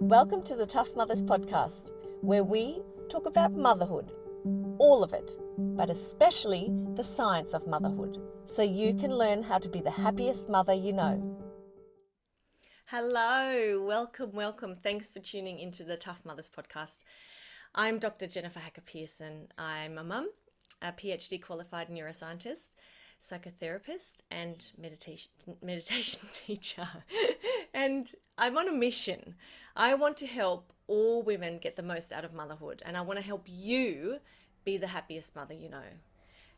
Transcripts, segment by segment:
Welcome to the Tough Mothers podcast, where we talk about motherhood, all of it, but especially the science of motherhood, so you can learn how to be the happiest mother you know. Hello, welcome. Thanks for tuning into the Tough Mothers podcast. I'm Dr. Jennifer Hacker-Pearson. I'm a mum, a PhD qualified neuroscientist, psychotherapist, and meditation teacher. And I'm on a mission. I want to help all women get the most out of motherhood, and I want to help you be the happiest mother you know.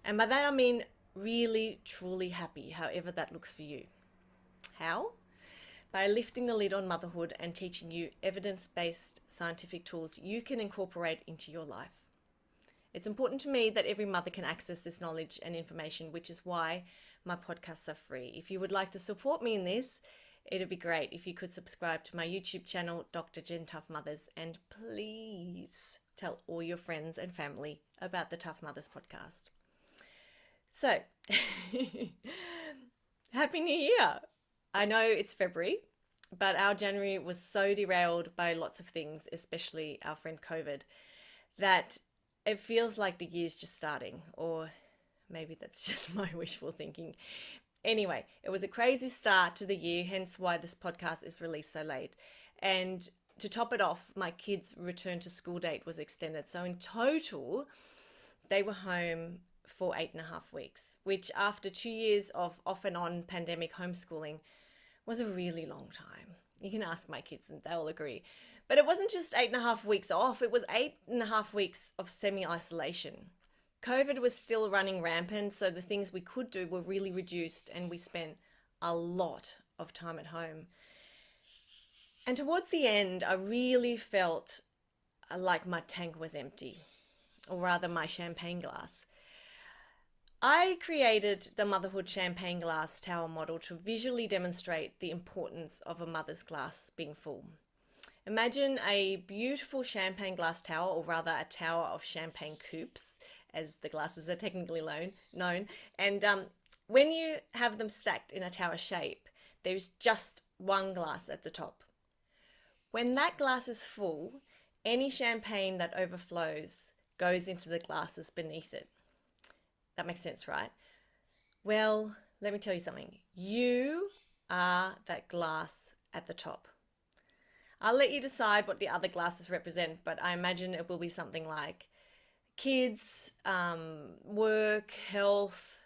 And by that I mean really, truly happy, however that looks for you. How? By lifting the lid on motherhood and teaching you evidence-based scientific tools you can incorporate into your life. It's important to me that every mother can access this knowledge and information, which is why my podcasts are free. If you would like to support me in this, it'd be great if you could subscribe to my YouTube channel, Dr. Jen Tough Mothers, and please tell all your friends and family about the Tough Mothers podcast. So, Happy New Year! I know it's February, but our January was so derailed by lots of things, especially our friend COVID, that it feels like the year's just starting, or maybe that's just my wishful thinking. Anyway, it was a crazy start to the year, hence why this podcast is released so late. And to top it off, my kids' return to school date was extended. So in total, they were home for 8.5 weeks, which after 2 years of off and on pandemic homeschooling was a really long time. You can ask my kids and they'll agree. But it wasn't just 8.5 weeks off, it was 8.5 weeks of semi-isolation. COVID was still running rampant, so the things we could do were really reduced, and we spent a lot of time at home. And towards the end, I really felt like my tank was empty, or rather my champagne glass. I created the Motherhood Champagne-Glass-Tower Model to visually demonstrate the importance of a mother's glass being full. Imagine a beautiful champagne glass tower, or rather a tower of champagne coupes, as the glasses are technically known. And when you have them stacked in a tower shape, there's just one glass at the top. When that glass is full, any champagne that overflows goes into the glasses beneath it. That makes sense, right? Well, let me tell you something. You are that glass at the top. I'll let you decide what the other glasses represent, but I imagine it will be something like kids, work, health,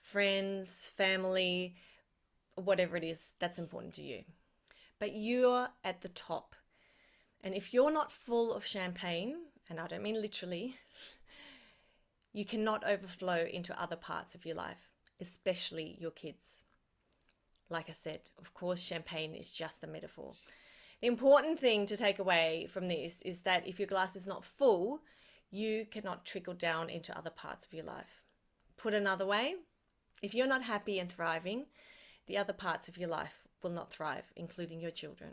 friends, family, whatever it is that's important to you. But you're at the top. And if you're not full of champagne, and I don't mean literally, you cannot overflow into other parts of your life, especially your kids. Like I said, of course, champagne is just a metaphor. The important thing to take away from this is that if your glass is not full, you cannot trickle down into other parts of your life. Put another way, if you're not happy and thriving, the other parts of your life will not thrive, including your children.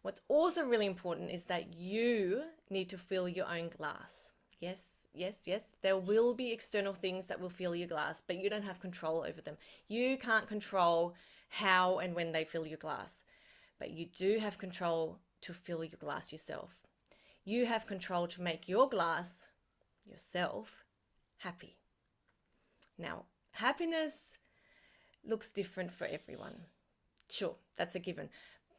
What's also really important is that you need to fill your own glass. Yes, there will be external things that will fill your glass, but you don't have control over them. You can't control how and when they fill your glass, but you do have control to fill your glass yourself. You have control to make your glass, yourself, happy. Now, happiness looks different for everyone. Sure, that's a given.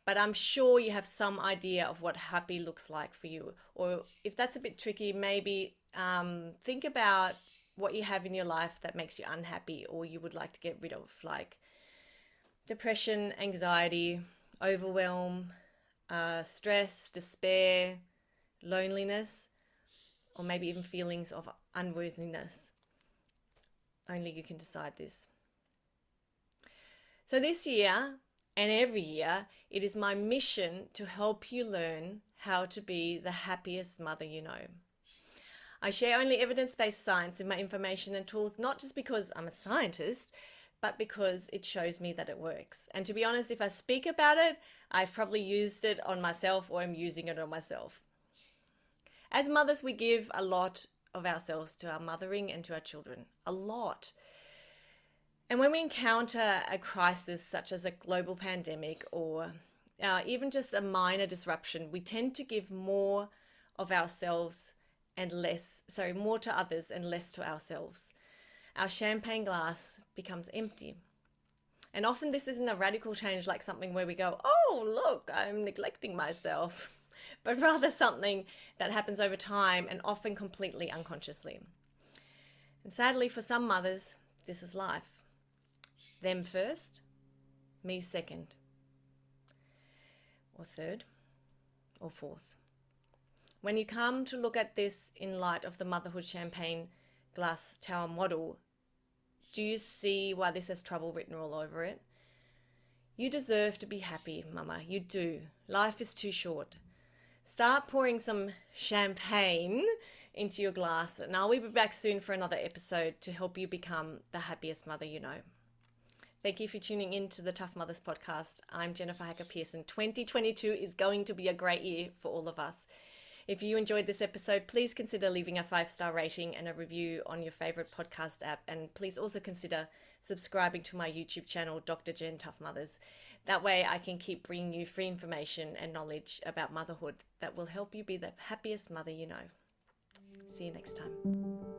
But I'm sure you have some idea of what happy looks like for you. Or if that's a bit tricky, maybe think about what you have in your life that makes you unhappy or you would like to get rid of, like depression, anxiety, overwhelm, stress, despair, loneliness, or maybe even feelings of unworthiness. Only you can decide this. So this year, and every year, it is my mission to help you learn how to be the happiest mother you know. I share only evidence-based science in my information and tools, not just because I'm a scientist, but because it shows me that it works. And to be honest, if I speak about it, I've probably used it on myself or I'm using it on myself. As mothers, we give a lot of ourselves to our mothering and to our children. A lot. And when we encounter a crisis such as a global pandemic or even just a minor disruption, we tend to give more of ourselves and less, sorry, more to others and less to ourselves. Our champagne glass becomes empty. And often this isn't a radical change like something where we go, oh, look, I'm neglecting myself, but rather something that happens over time and often completely unconsciously. And sadly, for some mothers, this is life. Them first, me second, or third, or fourth. When you come to look at this in light of the Motherhood Champagne-Glass-Tower Model, do you see why this has trouble written all over it? You deserve to be happy, mama. You do. Life is too short. Start pouring some champagne into your glass, and I'll be back soon for another episode to help you become the happiest mother you know. Thank you for tuning in to the Tough Mothers podcast. I'm Jennifer Hacker-Pearson. 2022 is going to be a great year for all of us. If you enjoyed this episode, please consider leaving a 5-star rating and a review on your favorite podcast app. And please also consider subscribing to my YouTube channel, Dr. Jen Tough Mothers. That way I can keep bringing you free information and knowledge about motherhood that will help you be the happiest mother you know. See you next time.